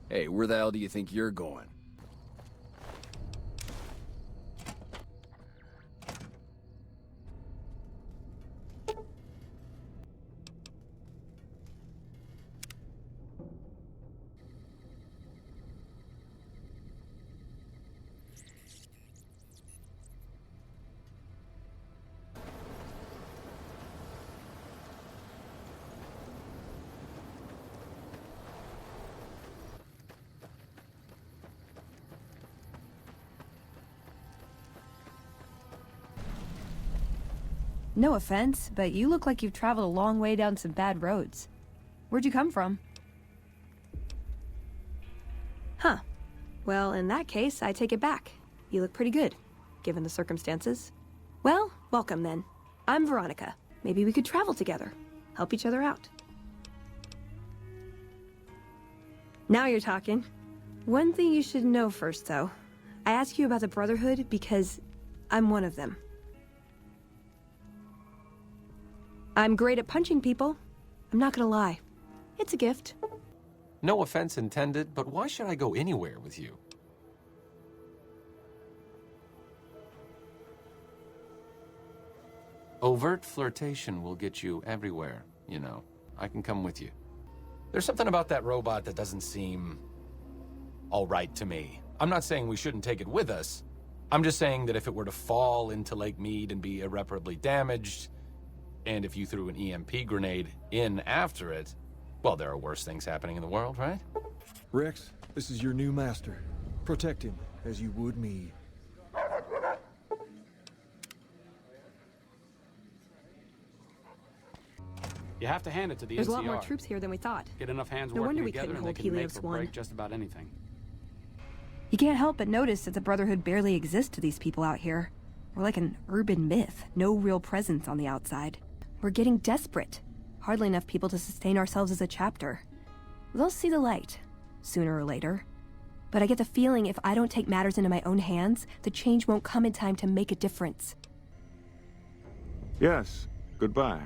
Hey, where the hell do you think you're going? No offense, but you look like you've traveled a long way down some bad roads. Where'd you come from? Huh. Well, in that case, I take it back. You look pretty good, given the circumstances. Well, welcome then. I'm Veronica. Maybe we could travel together. Help each other out. Now you're talking. One thing you should know first, though. I ask you about the Brotherhood because I'm one of them. I'm great at punching people. I'm not gonna lie. It's a gift. No offense intended, but why should I go anywhere with you? Overt flirtation will get you everywhere, you know. I can come with you. There's something about that robot that doesn't seem all right to me. I'm not saying we shouldn't take it with us. I'm just saying that if it were to fall into Lake Mead and be irreparably damaged, and if you threw an EMP grenade in after it, well, there are worse things happening in the world, right? Rex, this is your new master. Protect him as you would me. You have to hand it to the There's NCR. a lot more troops here than we thought. Get enough hands No working wonder we together couldn't and they hold can make Helix or 1. break just about anything. You can't help but notice that the Brotherhood barely exists to these people out here. We're like an urban myth, no real presence on the outside. We're getting desperate. Hardly enough people to sustain ourselves as a chapter. They'll see the light, sooner or later. But I get the feeling if I don't take matters into my own hands, the change won't come in time to make a difference. Yes, goodbye.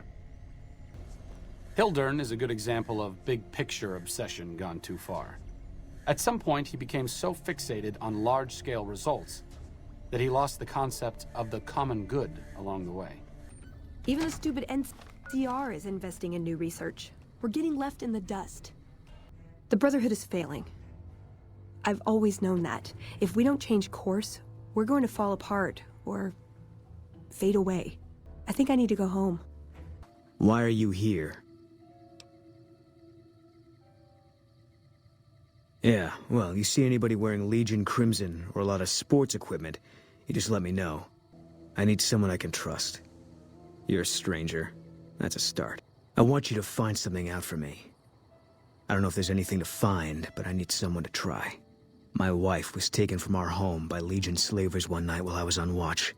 Hildern is a good example of big-picture obsession gone too far. At some point, he became so fixated on large-scale results that he lost the concept of the common good along the way. Even the stupid NCR is investing in new research. We're getting left in the dust. The Brotherhood is failing. I've always known that. If we don't change course, we're going to fall apart, or fade away. I think I need to go home. Why are you here? Yeah, well, you see anybody wearing Legion Crimson or a lot of sports equipment, you just let me know. I need someone I can trust. You're a stranger. That's a start. I want you to find something out for me. I don't know if there's anything to find, but I need someone to try. My wife was taken from our home by Legion slavers one night while I was on watch.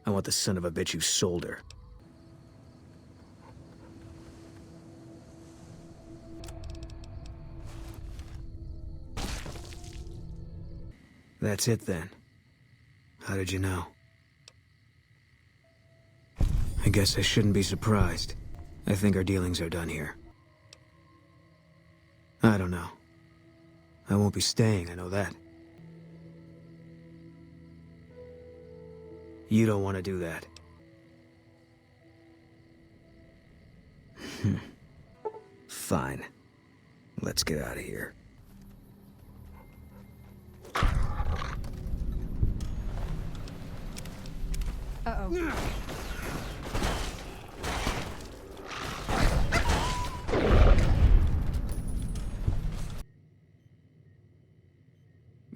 I want the son of a bitch who sold her. That's it then. How did you know? I guess I shouldn't be surprised. I think our dealings are done here. I don't know. I won't be staying, I know that. You don't want to do that. Fine. Let's get out of here. Uh-oh.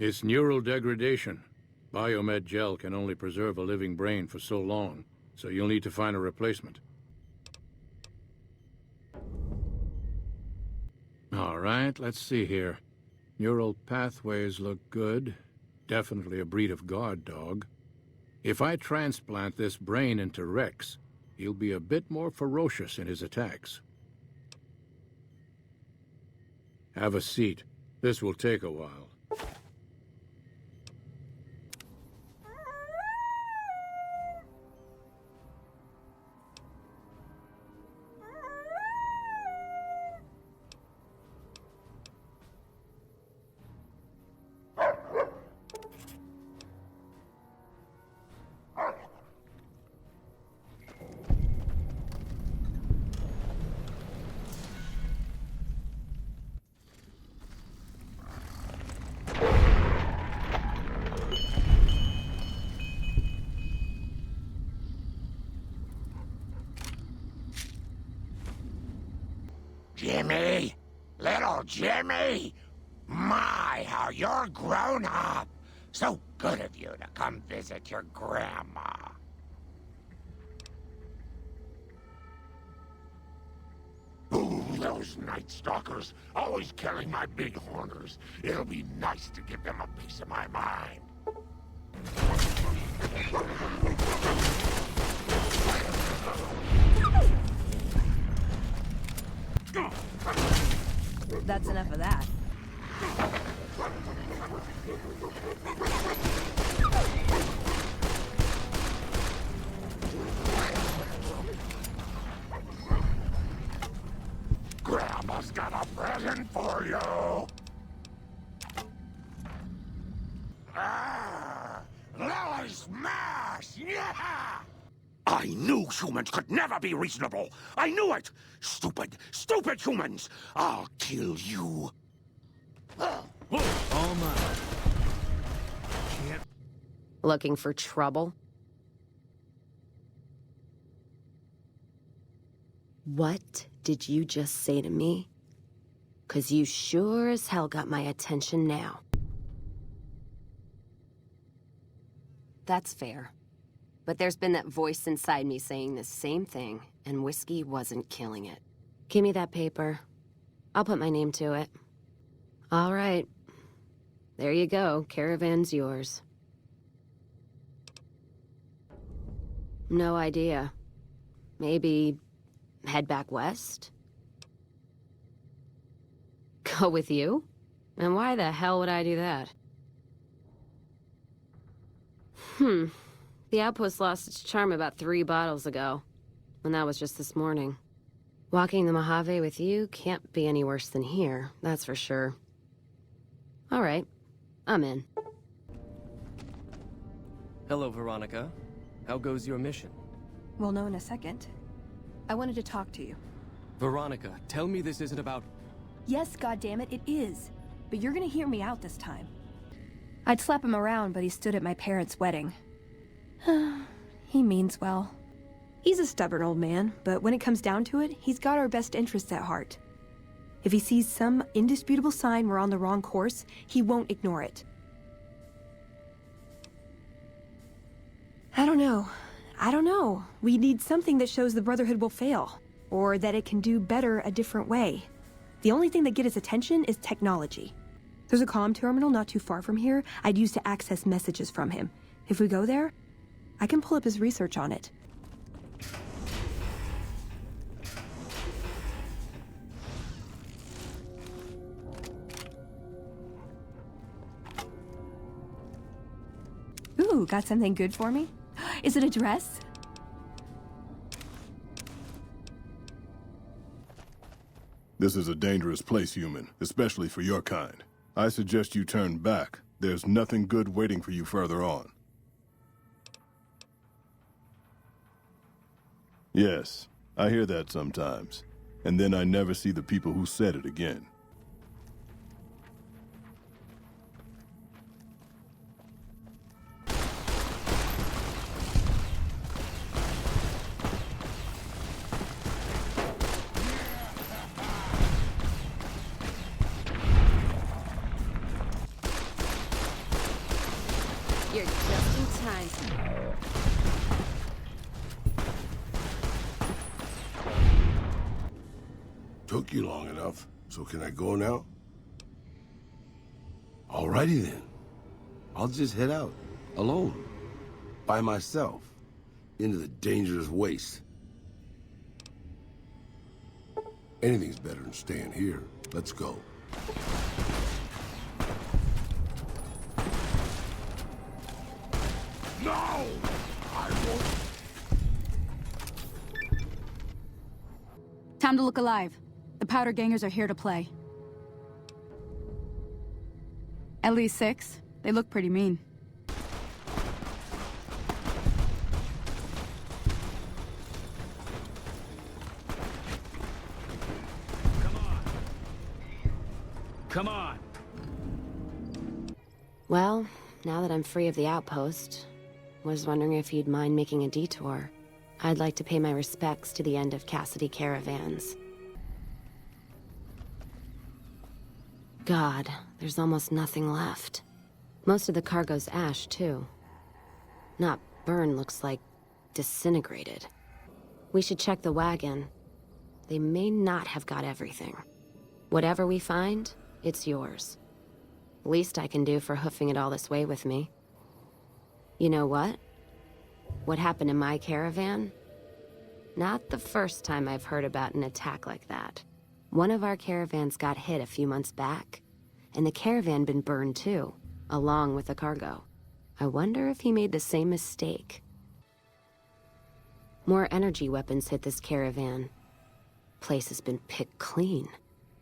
It's neural degradation. Biomed gel can only preserve a living brain for so long, so you'll need to find a replacement. All right, let's see here. Neural pathways look good. Definitely a breed of guard dog. If I transplant this brain into Rex, he'll be a bit more ferocious in his attacks. Have a seat. This will take a while. Jimmy? Little Jimmy? My, how you're grown up. So good of you to come visit your grandma. Ooh, those Nightstalkers, always killing my big horners. It'll be nice to give them a piece of my mind. That's enough of that. Grandma's got a present for you. Lily Smash! Yeah! I knew humans could never be reasonable. I knew it! Stupid, stupid humans! I'll kill you. All mine. Looking for trouble? What did you just say to me? 'Cause you sure as hell got my attention now. That's fair. But there's been that voice inside me saying the same thing, and whiskey wasn't killing it. Give me that paper. I'll put my name to it. All right. There you go. Caravan's yours. No idea. Maybe head back west? Go with you? And why the hell would I do that? The outpost lost its charm about 3 bottles ago. And that was just this morning. Walking the Mojave with you can't be any worse than here, that's for sure. All right, I'm in. Hello, Veronica. How goes your mission? We'll know in a second. I wanted to talk to you. Veronica, tell me this isn't about... Yes, goddammit, it is. But you're gonna hear me out this time. I'd slap him around, but he stood at my parents' wedding. He means well. He's a stubborn old man, but when it comes down to it, he's got our best interests at heart. If he sees some indisputable sign we're on the wrong course, he won't ignore it. I don't know. We need something that shows the Brotherhood will fail, or that it can do better a different way. The only thing that gets his attention is technology. There's a comm terminal not too far from here I'd use to access messages from him. If we go there, I can pull up his research on it. Ooh, got something good for me? Is it a dress? This is a dangerous place, human, especially for your kind. I suggest you turn back. There's nothing good waiting for you further on. Yes, I hear that sometimes. And then I never see the people who said it again. You're just in time. Took you long enough, so can I go now? Alrighty then. I'll just head out, alone, by myself, into the dangerous waste. Anything's better than staying here. Let's go. No! I won't. Time to look alive. The powder gangers are here to play. At least 6. They look pretty mean. Come on! Well, now that I'm free of the outpost, was wondering if you'd mind making a detour. I'd like to pay my respects to the end of Cassidy Caravans. God, there's almost nothing left. Most of the cargo's ash, too. Not burned, looks like disintegrated. We should check the wagon. They may not have got everything. Whatever we find, it's yours. Least I can do for hoofing it all this way with me. You know what? What happened in my caravan? Not the first time I've heard about an attack like that. One of our caravans got hit a few months back, and the caravan been burned too, along with the cargo. I wonder if he made the same mistake. More energy weapons hit this caravan. Place has been picked clean.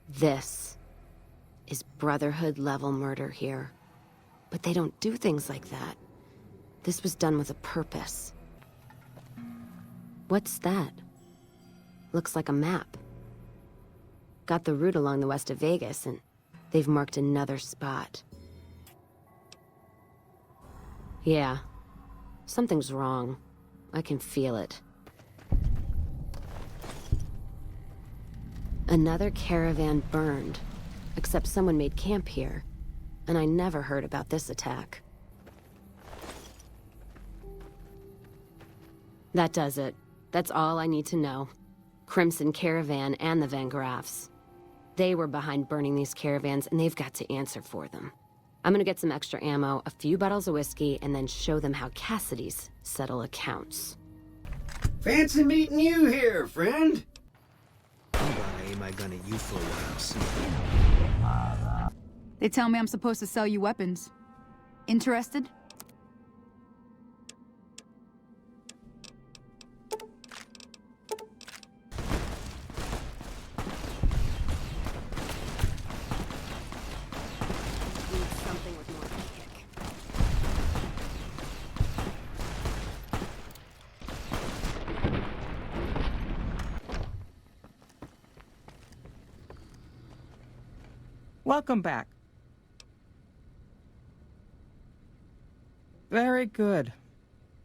This is Brotherhood-level murder here. But they don't do things like that. This was done with a purpose. What's that? Looks like a map. Got the route along the west of Vegas, and they've marked another spot. Yeah. Something's wrong. I can feel it. Another caravan burned, except someone made camp here, and I never heard about this attack. That does it. That's all I need to know. Crimson Caravan and the Van Graffs. They were behind burning these caravans, and they've got to answer for them. I'm gonna get some extra ammo, a few bottles of whiskey, and then show them how Cassidy's settle accounts. Fancy meeting you here, friend. I'm gonna aim my gun at you for a while. They tell me I'm supposed to sell you weapons. Interested? Welcome back. Very good.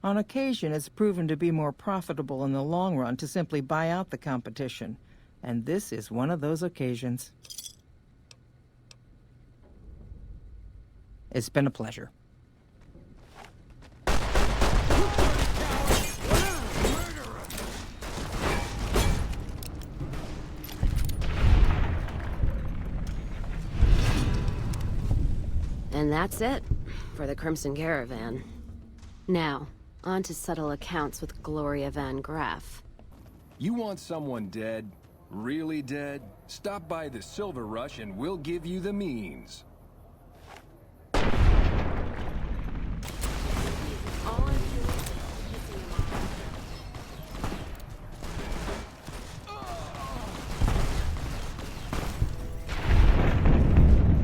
On occasion, it's proven to be more profitable in the long run to simply buy out the competition, and this is one of those occasions. It's been a pleasure. And that's it for the Crimson Caravan. Now, on to settle accounts with Gloria Van Graff. You want someone dead? Really dead? Stop by the Silver Rush and we'll give you the means.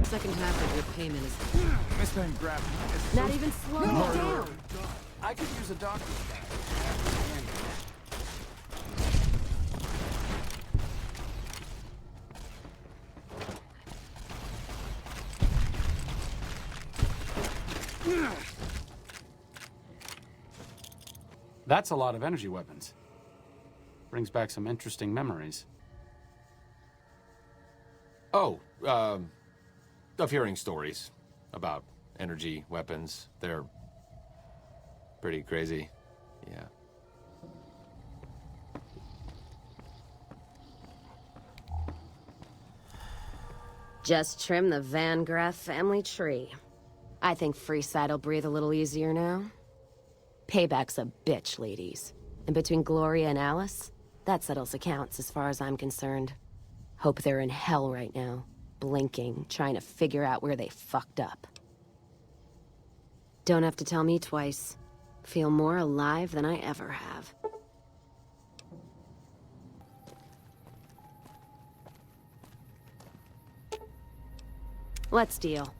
Second half of your payment is... Miss Van Graff. Not even slowing it down. I could use a doctor's bag. That's a lot of energy weapons. Brings back some interesting memories. Oh, of hearing stories about energy weapons. They're pretty crazy. Yeah. Just trim the Van Graff family tree. I think Freeside'll breathe a little easier now. Payback's a bitch, ladies. And between Gloria and Alice, that settles accounts as far as I'm concerned. Hope they're in hell right now, blinking, trying to figure out where they fucked up. Don't have to tell me twice. Feel more alive than I ever have. Let's deal.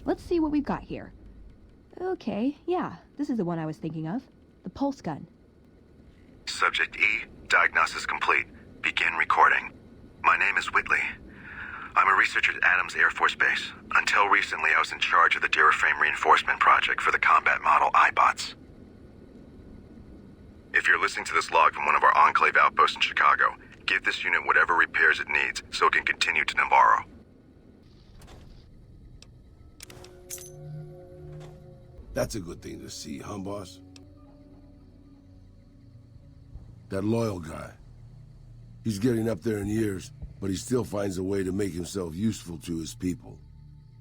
Let's see what we've got here. Okay, yeah, this is the one I was thinking of. The pulse gun. Subject E, diagnosis complete. Begin recording. My name is Whitley. I'm a researcher at Adams Air Force Base. Until recently, I was in charge of the Duraframe reinforcement project for the combat model iBots. If you're listening to this log from one of our Enclave outposts in Chicago, give this unit whatever repairs it needs so it can continue to Navarro. That's a good thing to see, huh, boss? That loyal guy. He's getting up there in years, but he still finds a way to make himself useful to his people.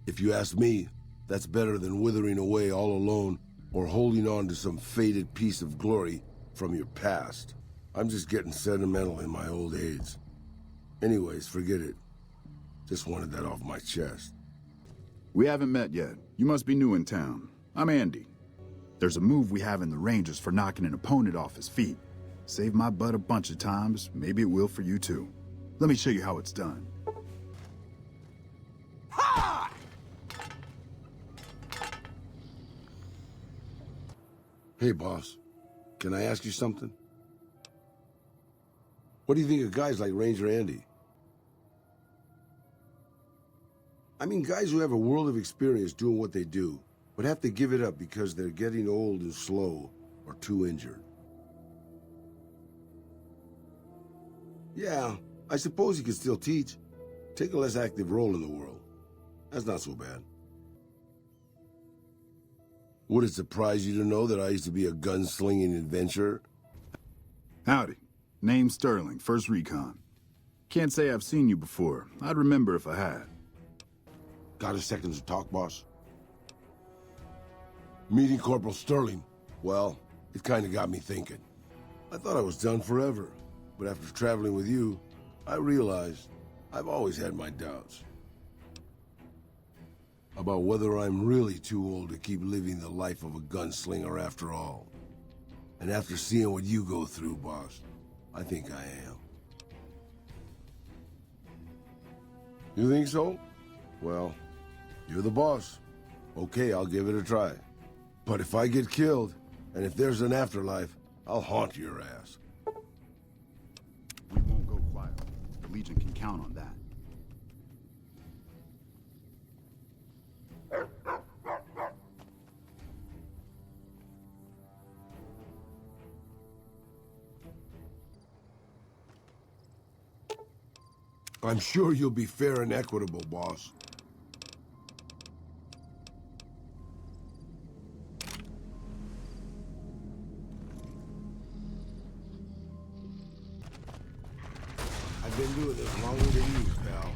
If you ask me, that's better than withering away all alone or holding on to some faded piece of glory from your past. I'm just getting sentimental in my old age. Anyways, forget it. Just wanted that off my chest. We haven't met yet. You must be new in town. I'm Andy. There's a move we have in the Rangers for knocking an opponent off his feet. Saved my butt a bunch of times. Maybe it will for you too. Let me show you how it's done. Ha! Hey, boss. Can I ask you something? What do you think of guys like Ranger Andy? I mean, guys who have a world of experience doing what they do, but have to give it up because they're getting old and slow or too injured. Yeah, I suppose you could still teach. Take a less active role in the world. That's not so bad. Would it surprise you to know that I used to be a gunslinging adventurer? Howdy. Name's Sterling, 1st Recon. Can't say I've seen you before. I'd remember if I had. Got a second to talk, boss? Meeting Corporal Sterling, well, it kind of got me thinking. I thought I was done forever, but after traveling with you, I realized I've always had my doubts. About whether I'm really too old to keep living the life of a gunslinger after all. And after seeing what you go through, boss, I think I am. You think so? Well, you're the boss. Okay, I'll give it a try. But if I get killed, and if there's an afterlife, I'll haunt your ass. We won't go quiet. The Legion can count on that. I'm sure you'll be fair and equitable, boss. I've been doing this longer than you, pal.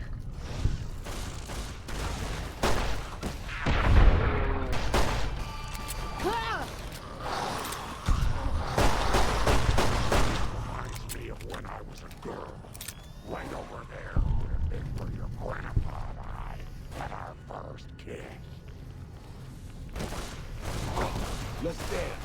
Reminds me of when I was a girl. Right over there would have been where your grandpa and I had our first kiss. Let's dance.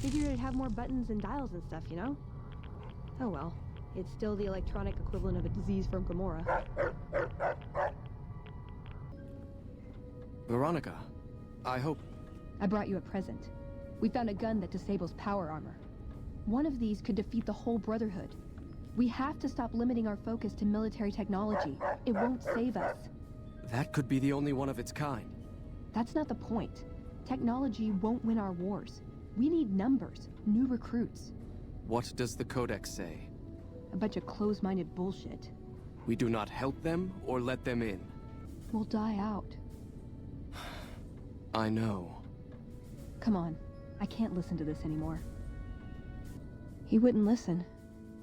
Figured it'd have more buttons and dials and stuff, you know? Oh well. It's still the electronic equivalent of a disease from Gomorrah. Veronica, I hope... I brought you a present. We found a gun that disables power armor. One of these could defeat the whole Brotherhood. We have to stop limiting our focus to military technology. It won't save us. That could be the only one of its kind. That's not the point. Technology won't win our wars. We need numbers, new recruits. What does the Codex say? A bunch of closed-minded bullshit. We do not help them or let them in. We'll die out. I know. Come on. I can't listen to this anymore. He wouldn't listen.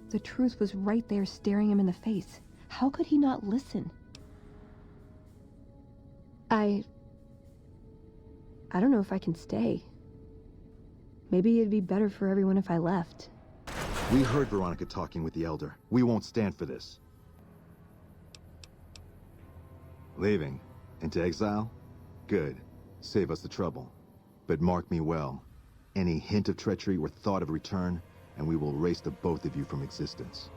The truth was right there staring him in the face. How could he not listen? I don't know if I can stay. Maybe it'd be better for everyone if I left. We heard Veronica talking with the Elder. We won't stand for this. Leaving? Into exile? Good. Save us the trouble. But mark me well. Any hint of treachery or thought of return, and we will erase the both of you from existence.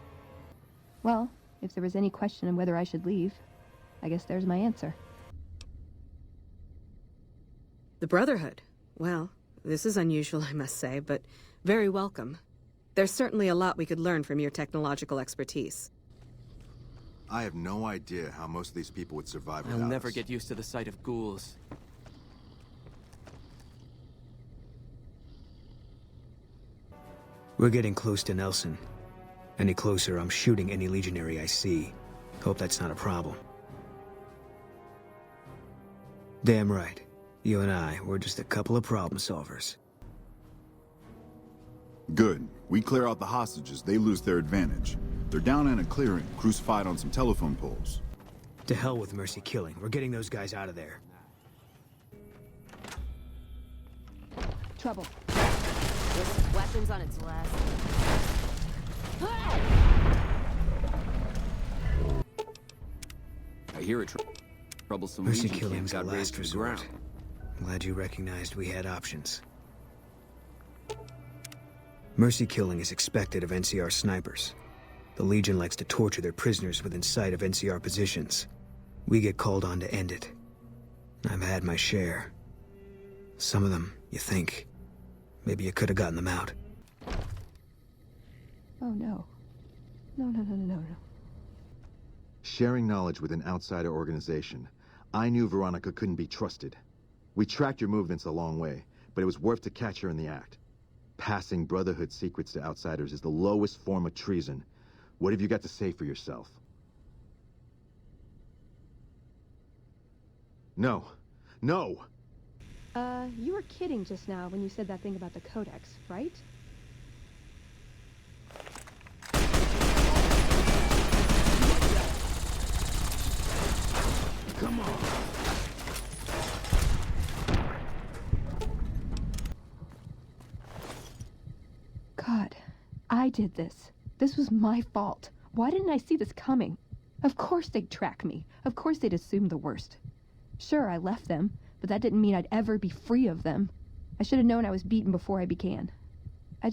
Well, if there was any question on whether I should leave, I guess there's my answer. The Brotherhood. Well, this is unusual, I must say, but very welcome. There's certainly a lot we could learn from your technological expertise. I have no idea how most of these people would survive I'll without never us. get used to the sight of ghouls. We're getting close to Nelson. Any closer, I'm shooting any legionary I see. Hope that's not a problem. Damn right. You and I, we're just a couple of problem solvers. Good. We clear out the hostages, they lose their advantage. They're down in a clearing, crucified on some telephone poles. To hell with mercy killing. We're getting those guys out of there. Trouble. This weapon's on its last. I hear a troublesome Mercy Legion camp killing's the got last razed to the resort. ground. I'm glad you recognized we had options. Mercy killing is expected of NCR snipers. The Legion likes to torture their prisoners within sight of NCR positions. We get called on to end it. I've had my share. Some of them, you think. Maybe you could have gotten them out. Oh no. No. Sharing knowledge with an outsider organization. I knew Veronica couldn't be trusted. We tracked your movements a long way, but it was worth to catch her in the act. Passing Brotherhood secrets to outsiders is the lowest form of treason. What have you got to say for yourself? No. No! You were kidding just now when you said that thing about the Codex, right? Come on. God, I did this. This was my fault. Why didn't I see this coming? Of course they'd track me. Of course they'd assume the worst. Sure, I left them, but that didn't mean I'd ever be free of them. I should have known I was beaten before I began. I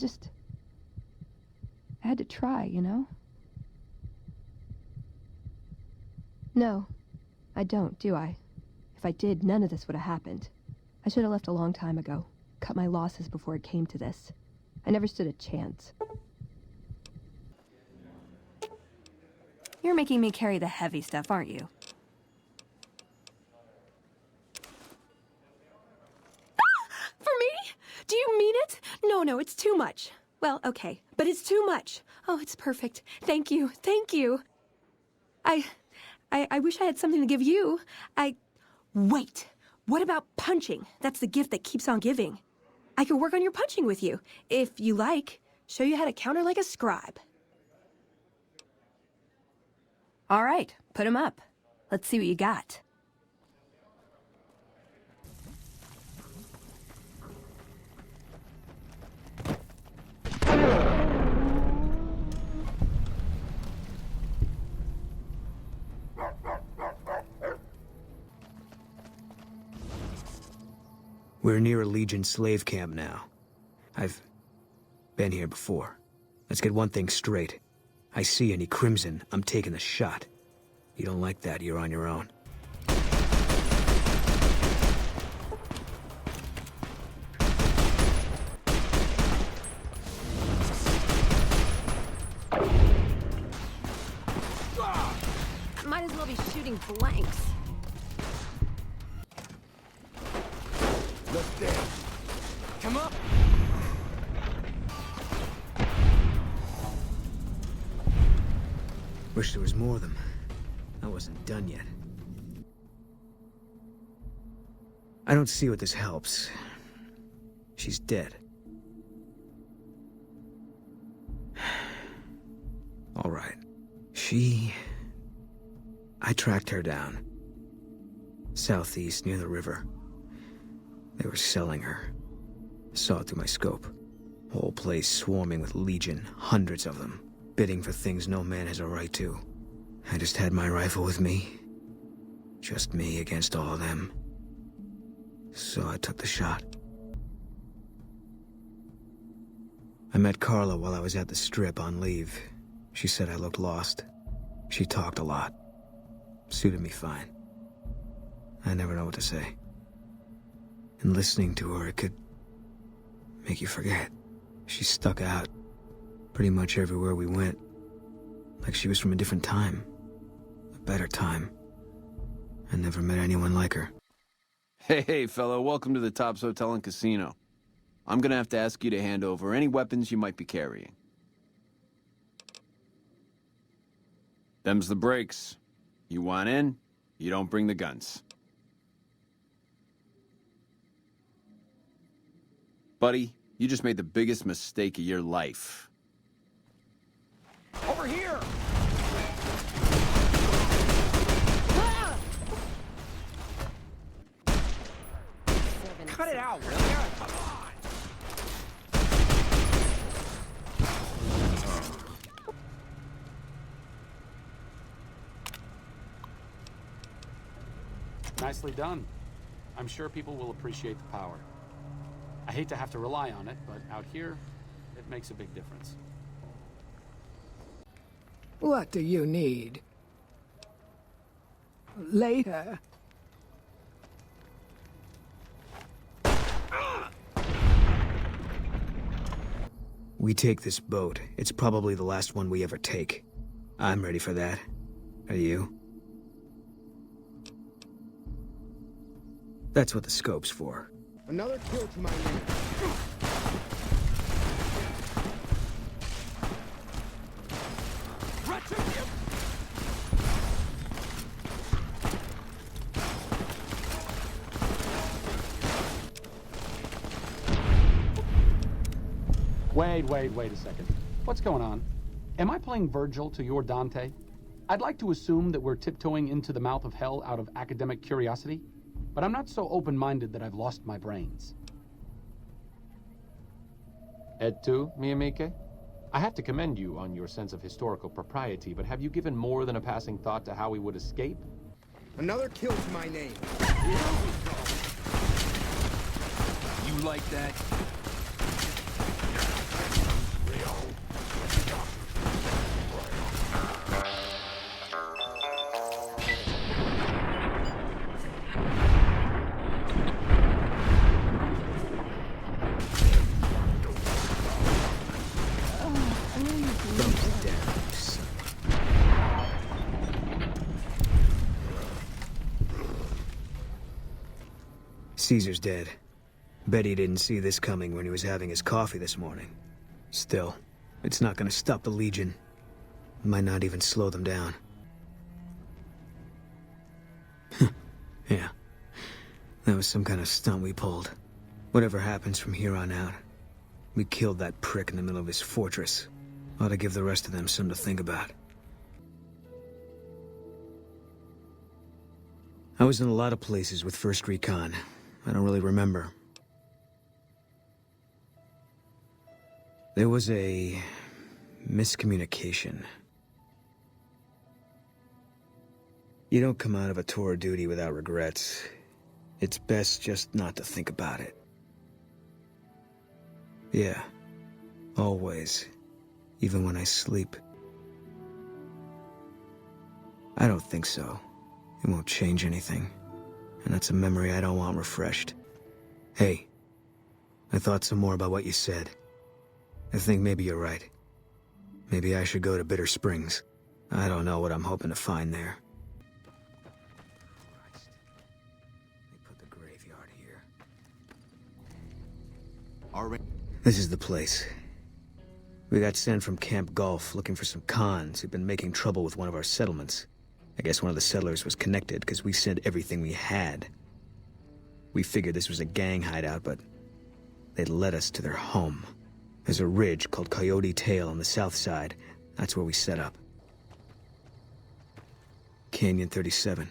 had to try, you know? No, I don't, do I? If I did, none of this would have happened. I should have left a long time ago. Cut my losses before it came to this. I never stood a chance. You're making me carry the heavy stuff, aren't you? For me? Do you mean it? No, it's too much. Well, okay, but it's too much. Oh, it's perfect. Thank you. I wish I had something to give you. Wait. What about punching? That's the gift that keeps on giving. I could work on your punching with you, if you like. Show you how to counter like a scribe. All right, put 'em up. Let's see what you got. We're near a Legion slave camp now. I've been here before. Let's get one thing straight. I see any crimson, I'm taking the shot. You don't like that, you're on your own. Might as well be shooting blanks. Let's dance. Come up. Wish there was more of them. I wasn't done yet. I don't see what this helps. She's dead. All right. I tracked her down. Southeast, near the river. They were selling her. Saw it through my scope. Whole place swarming with Legion, hundreds of them, bidding for things no man has a right to. I just had my rifle with me. Just me against all of them. So I took the shot. I met Carla while I was at the Strip on leave. She said I looked lost. She talked a lot. Suited me fine. I never know what to say. And listening to her, it could make you forget. She stuck out pretty much everywhere we went. Like she was from a different time. A better time. I never met anyone like her. Hey, fellow, welcome to the Tops Hotel and Casino. I'm gonna have to ask you to hand over any weapons you might be carrying. Them's the breaks. You want in, you don't bring the guns. Buddy, you just made the biggest mistake of your life. Over here! Cut it out, will ya? Come on! Nicely done. I'm sure people will appreciate the power. I hate to have to rely on it, but out here, it makes a big difference. What do you need? Later. We take this boat. It's probably the last one we ever take. I'm ready for that. Are you? That's what the scope's for. Another kill to my name. Wait a second. What's going on? Am I playing Virgil to your Dante? I'd like to assume that we're tiptoeing into the mouth of hell out of academic curiosity, but I'm not so open-minded that I've lost my brains. Et tu, mi amiche? I have to commend you on your sense of historical propriety, but have you given more than a passing thought to how we would escape? Another kill to my name. You like that? Caesar's dead. Bet he didn't see this coming when he was having his coffee this morning. Still, it's not gonna stop the Legion. Might not even slow them down. Yeah. That was some kind of stunt we pulled. Whatever happens from here on out, we killed that prick in the middle of his fortress. Ought to give the rest of them something to think about. I was in a lot of places with 1st Recon. I don't really remember. There was a miscommunication. You don't come out of a tour of duty without regrets. It's best just not to think about it. Yeah, always. Even when I sleep. I don't think so. It won't change anything. And that's a memory I don't want refreshed. Hey, I thought some more about what you said. I think maybe you're right. Maybe I should go to Bitter Springs. I don't know what I'm hoping to find there. Christ. They put the graveyard here. This is the place. We got sent from Camp Gulf looking for some cons who've been making trouble with one of our settlements. I guess one of the settlers was connected because we sent everything we had. We figured this was a gang hideout, but they'd led us to their home. There's a ridge called Coyote Tail on the south side. That's where we set up. Canyon 37.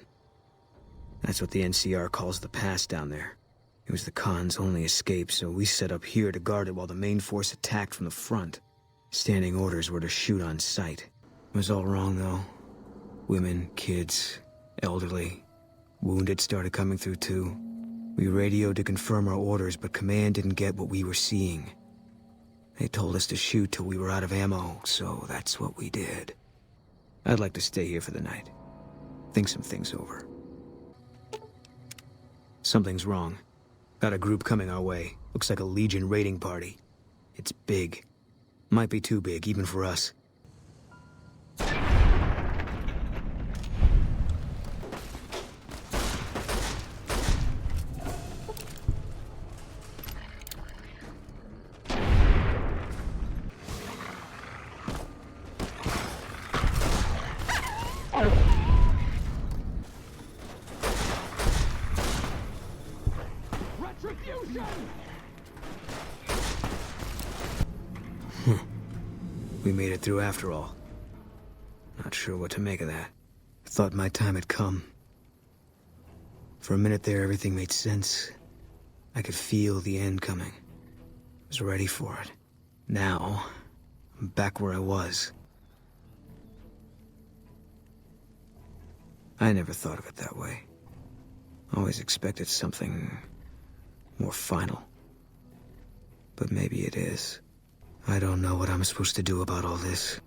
That's what the NCR calls the pass down there. It was the cons' only escape, so we set up here to guard it while the main force attacked from the front. Standing orders were to shoot on sight. It was all wrong, though. Women, kids, elderly, wounded started coming through too. We radioed to confirm our orders, but Command didn't get what we were seeing. They told us to shoot till we were out of ammo, so that's what we did. I'd like to stay here for the night. Think some things over. Something's wrong. Got a group coming our way. Looks like a Legion raiding party. It's big. Might be too big, even for us. We made it through after all. Not sure what to make of that. Thought my time had come. For a minute there, everything made sense. I could feel the end coming. Was ready for it. Now, I'm back where I was. I never thought of it that way. Always expected something more final. But maybe it is. I don't know what I'm supposed to do about all this.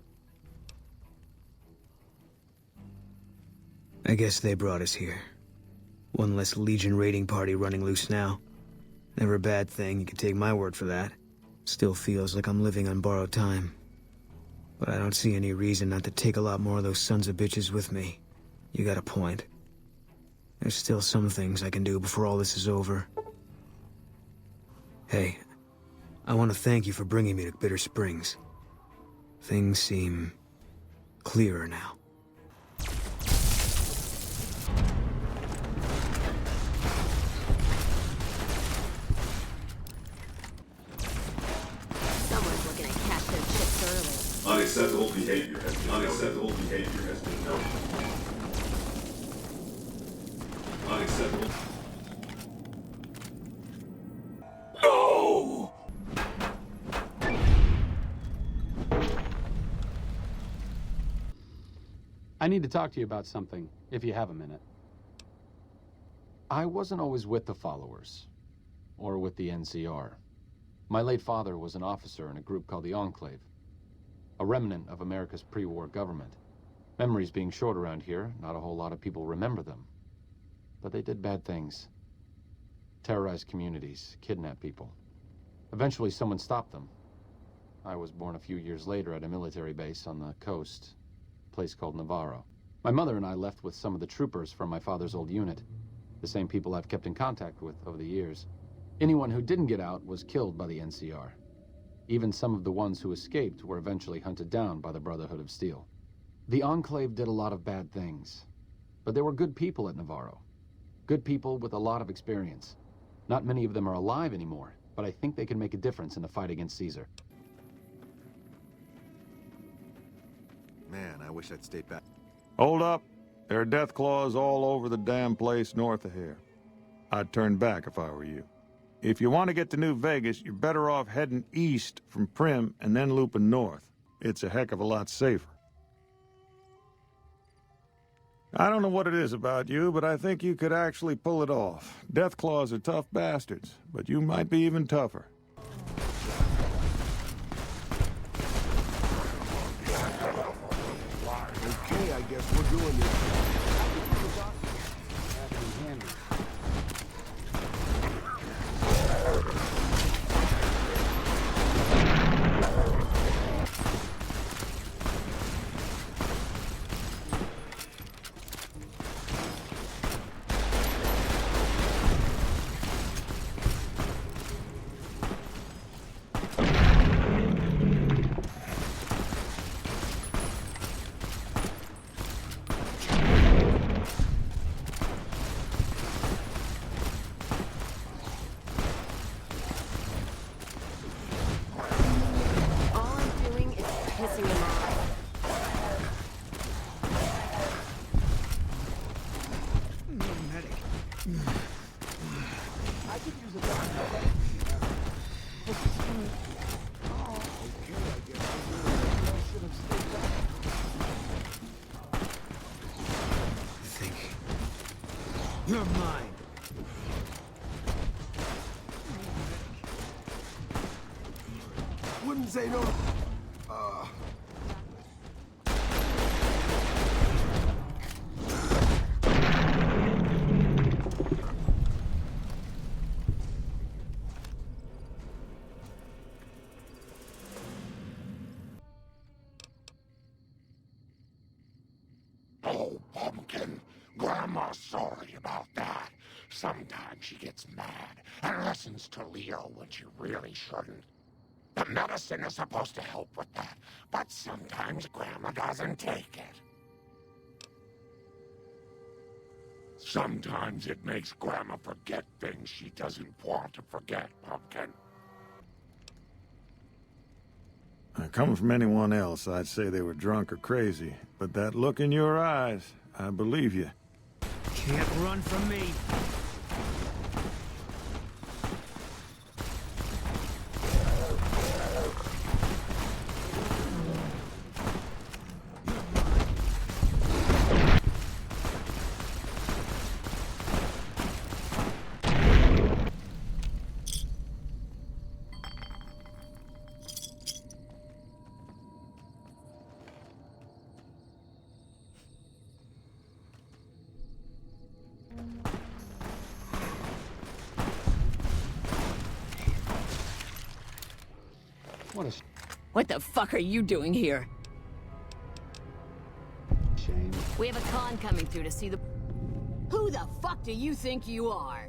I guess they brought us here. One less Legion raiding party running loose now. Never a bad thing, you can take my word for that. Still feels like I'm living on borrowed time. But I don't see any reason not to take a lot more of those sons of bitches with me. You got a point. There's still some things I can do before all this is over. Hey, I want to thank you for bringing me to Bitter Springs. Things seem clearer now. Someone's looking to cash their chips early. Unacceptable behavior has been Unacceptable behavior has been noted. Unacceptable. No! I need to talk to you about something, if you have a minute. I wasn't always with the followers, or with the NCR. My late father was an officer in a group called the Enclave, a remnant of America's pre-war government. Memories being short around here, not a whole lot of people remember them. But they did bad things. Terrorized communities, kidnapped people. Eventually someone stopped them. I was born a few years later at a military base on the coast, a place called Navarro. My mother and I left with some of the troopers from my father's old unit, the same people I've kept in contact with over the years. Anyone who didn't get out was killed by the NCR. Even some of the ones who escaped were eventually hunted down by the Brotherhood of Steel. The Enclave did a lot of bad things, but there were good people at Navarro. Good people with a lot of experience. Not many of them are alive anymore, but I think they can make a difference in the fight against Caesar. Man, I wish I'd stayed back. Hold up. There are Deathclaws all over the damn place north of here. I'd turn back if I were you. If you want to get to New Vegas, you're better off heading east from Prim and then looping north. It's a heck of a lot safer. I don't know what it is about you, but I think you could actually pull it off. Deathclaws are tough bastards, but you might be even tougher. Okay, I guess we're doing this. You're mine. didn't say no. Oh, Pumpkin. Grandma's sorry about that. Sometimes she gets mad and listens to Leo when she really shouldn't. The medicine is supposed to help with that, but sometimes Grandma doesn't take it. Sometimes it makes Grandma forget things she doesn't want to forget, Pumpkin. Coming from anyone else, I'd say they were drunk or crazy. But that look in your eyes, I believe you. Can't run from me. What the fuck are you doing here? Shame. We have a con coming through to see the... Who the fuck do you think you are?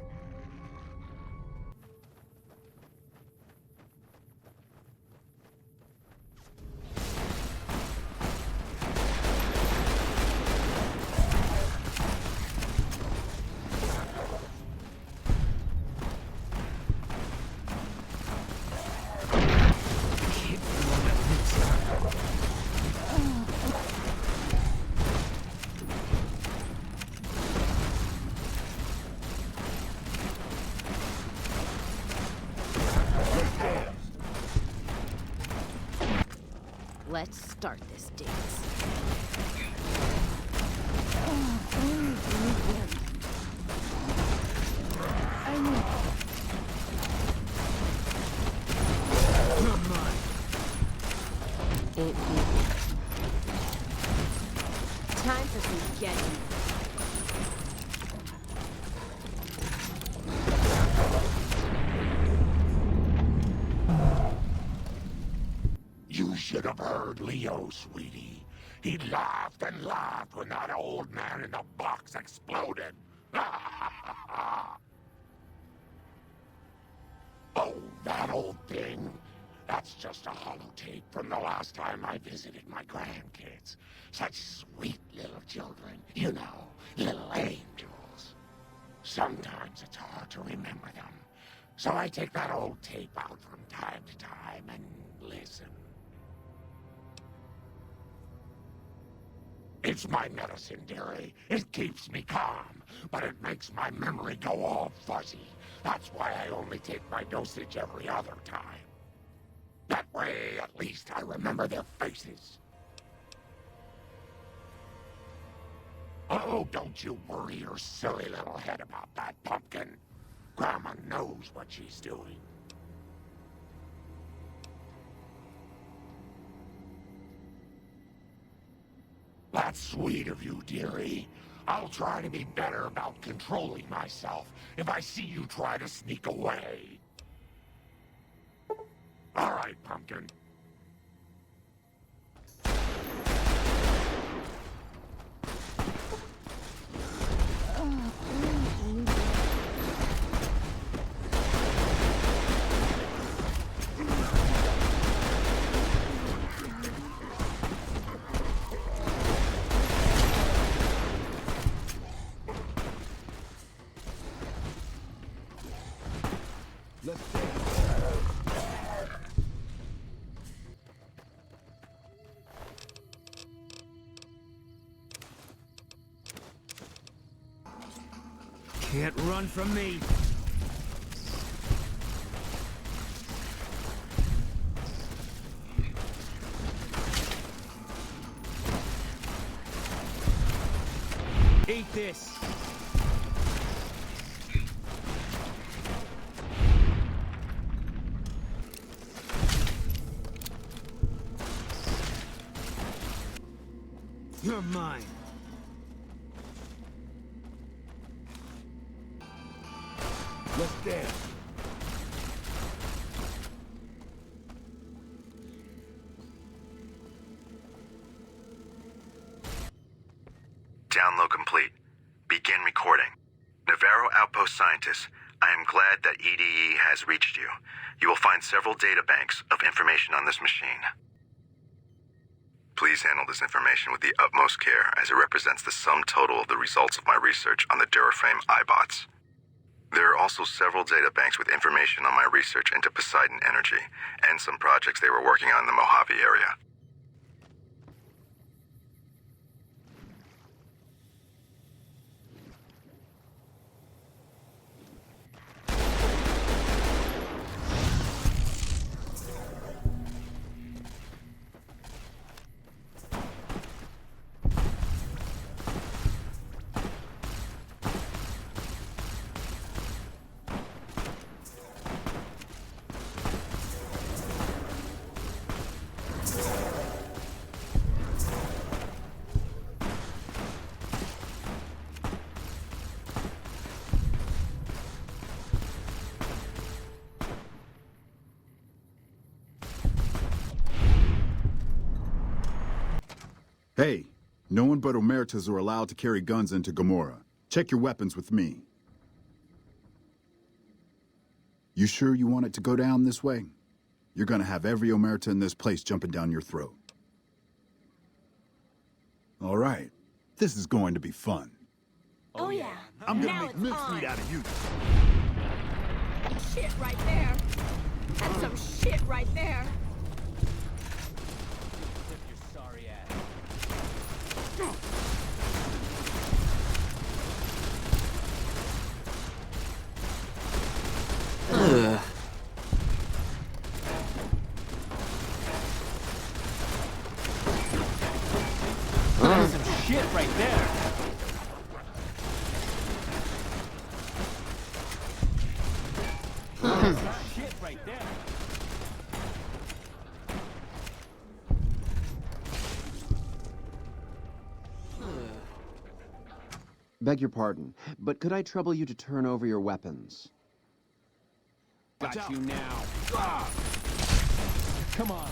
Let's start this dance. Come on. Ain't easy. Time for some getting. You should have heard Leo, sweetie. He laughed and laughed when that old man in the box exploded. Oh, that old thing. That's just a holotape from the last time I visited my grandkids. Such sweet little children, you know, little angels. Sometimes it's hard to remember them. So I take that old tape out from time to time and listen. It's my medicine, dearie. It keeps me calm, but it makes my memory go all fuzzy. That's why I only take my dosage every other time. That way, at least I remember their faces. Oh, don't you worry your silly little head about that, Pumpkin. Grandma knows what she's doing. That's sweet of you, dearie. I'll try to be better about controlling myself if I see you try to sneak away. All right, Pumpkin. Can't run from me. Eat this. You're mine. Let's dance. Download complete. Begin recording. Navarro Outpost Scientists, I am glad that EDE has reached you. You will find several data banks of information on this machine. Please handle this information with the utmost care, as it represents the sum total of the results of my research on the Duraframe iBots. There are also several data banks with information on my research into Poseidon Energy, and some projects they were working on in the Mojave area. Hey, no one but Omertas are allowed to carry guns into Gomorrah. Check your weapons with me. You sure you want it to go down this way? You're gonna have every Omerta in this place jumping down your throat. All right, this is going to be fun. Oh yeah. I'm gonna Now make it's mincemeat on. out of you. Shit right there. That's some shit right there. That's some shit right there. That's some shit right there. Beg your pardon, but could I trouble you to turn over your weapons? Got you now. Come on.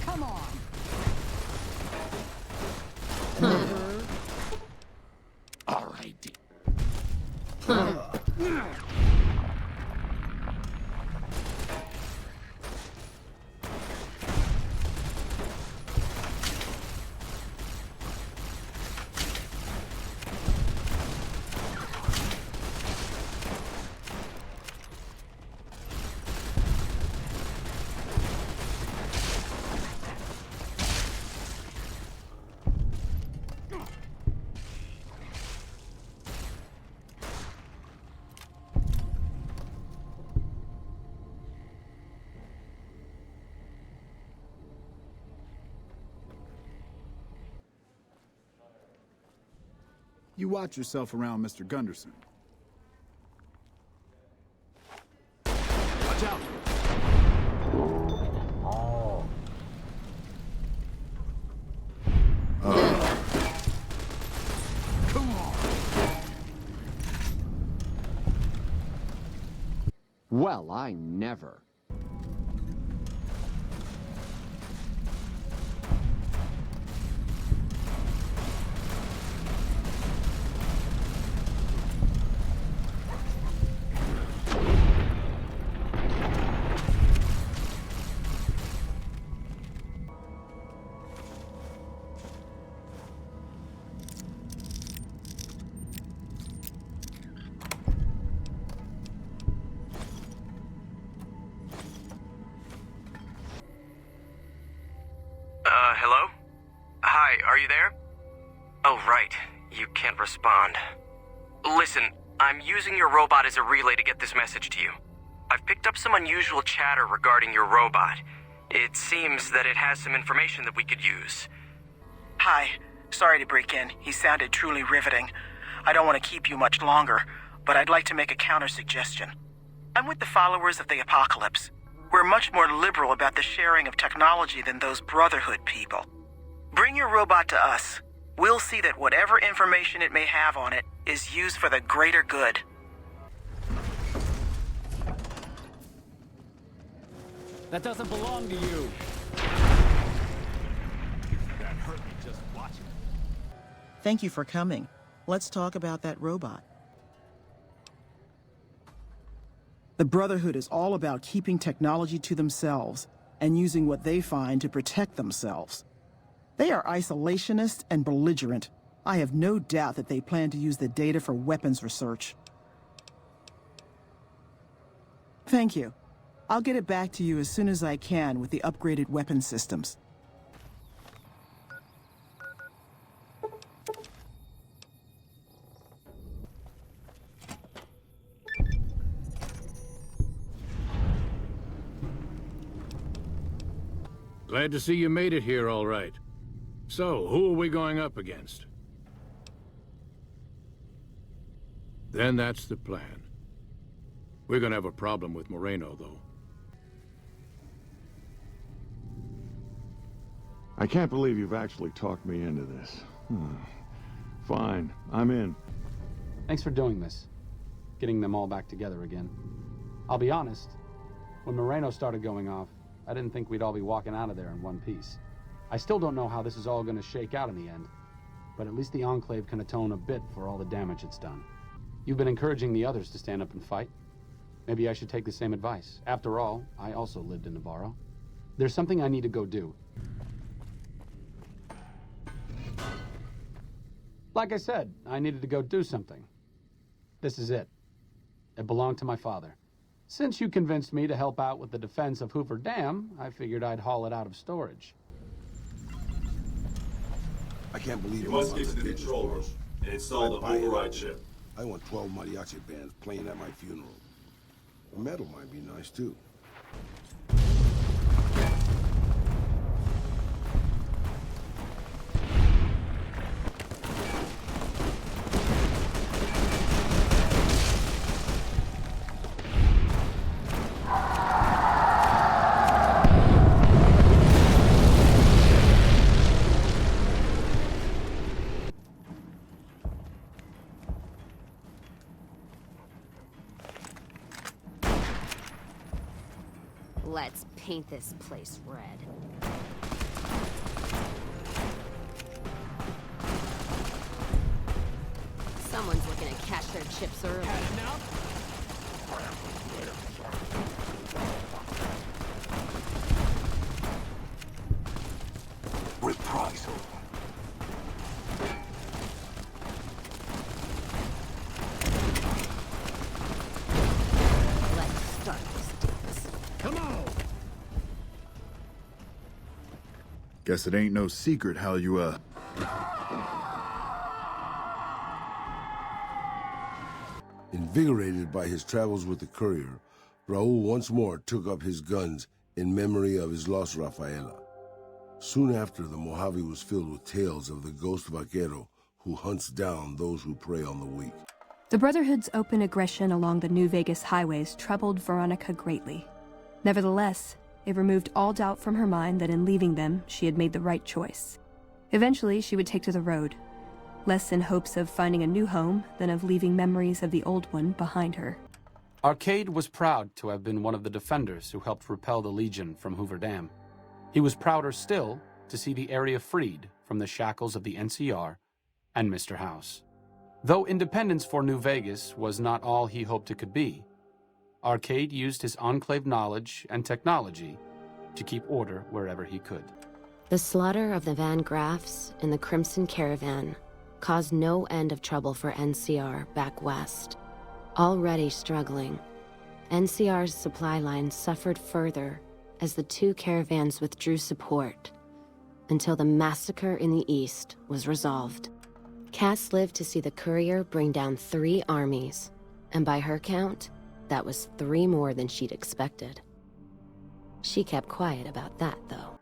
Come on. All right. You watch yourself around Mr. Gunderson. Watch out! Come on. Well, I never. Hello? Hi, are you there? Oh, right. You can't respond. Listen, I'm using your robot as a relay to get this message to you. I've picked up some unusual chatter regarding your robot. It seems that it has some information that we could use. Hi. Sorry to break in. He sounded truly riveting. I don't want to keep you much longer, but I'd like to make a counter-suggestion. I'm with the followers of the Apocalypse. We're much more liberal about the sharing of technology than those Brotherhood people. Bring your robot to us. We'll see that whatever information it may have on it is used for the greater good. That doesn't belong to you. That hurt me just watching. Thank you for coming. Let's talk about that robot. The Brotherhood is all about keeping technology to themselves and using what they find to protect themselves. They are isolationist and belligerent. I have no doubt that they plan to use the data for weapons research. Thank you. I'll get it back to you as soon as I can with the upgraded weapon systems. Glad to see you made it here all right. So, who are we going up against? Then that's the plan. We're gonna have a problem with Moreno, though. I can't believe you've actually talked me into this. Fine, I'm in. Thanks for doing this. Getting them all back together again. I'll be honest, when Moreno started going off, I didn't think we'd all be walking out of there in one piece. I still don't know how this is all going to shake out in the end, but at least the Enclave can atone a bit for all the damage it's done. You've been encouraging the others to stand up and fight. Maybe I should take the same advice. After all, I also lived in Navarro. There's something I need to go do. Like I said, I needed to go do something. This is it. It belonged to my father. Since you convinced me to help out with the defense of Hoover Dam, I figured I'd haul it out of storage. I can't believe You must get to the control room and install the override chip. I want 12 mariachi bands playing at my funeral. A medal might be nice, too. Let's paint this place red. Someone's looking to cash their chips early. Reprisal. Let's start this dance. Come on! Guess it ain't no secret how you, Invigorated by his travels with the courier, Raul once more took up his guns in memory of his lost Rafaela. Soon after, the Mojave was filled with tales of the ghost vaquero who hunts down those who prey on the weak. The Brotherhood's open aggression along the New Vegas highways troubled Veronica greatly. Nevertheless, it removed all doubt from her mind that in leaving them, she had made the right choice. Eventually, she would take to the road, less in hopes of finding a new home than of leaving memories of the old one behind her. Arcade was proud to have been one of the defenders who helped repel the Legion from Hoover Dam. He was prouder still to see the area freed from the shackles of the NCR and Mr. House. Though independence for New Vegas was not all he hoped it could be, Arcade used his Enclave knowledge and technology to keep order wherever he could. The slaughter of the Van Graffs in the Crimson Caravan caused no end of trouble for NCR back west. Already struggling, NCR's supply line suffered further as the two caravans withdrew support until the massacre in the east was resolved. Cass lived to see the courier bring down 3 armies, and by her count, that was 3 more than she'd expected. She kept quiet about that, though.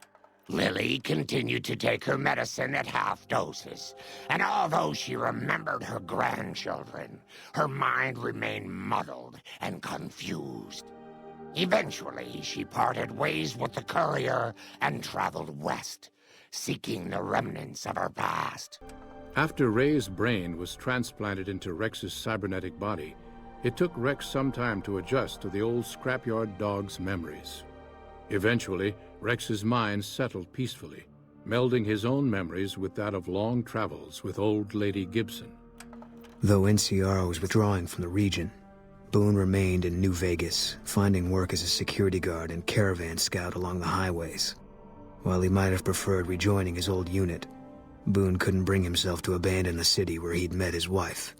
Lily continued to take her medicine at half doses, and although she remembered her grandchildren, her mind remained muddled and confused. Eventually, she parted ways with the courier and traveled west, seeking the remnants of her past. After Ray's brain was transplanted into Rex's cybernetic body, it took Rex some time to adjust to the old scrapyard dog's memories. Eventually, Rex's mind settled peacefully, melding his own memories with that of long travels with old Lady Gibson. Though NCR was withdrawing from the region, Boone remained in New Vegas, finding work as a security guard and caravan scout along the highways. While he might have preferred rejoining his old unit, Boone couldn't bring himself to abandon the city where he'd met his wife.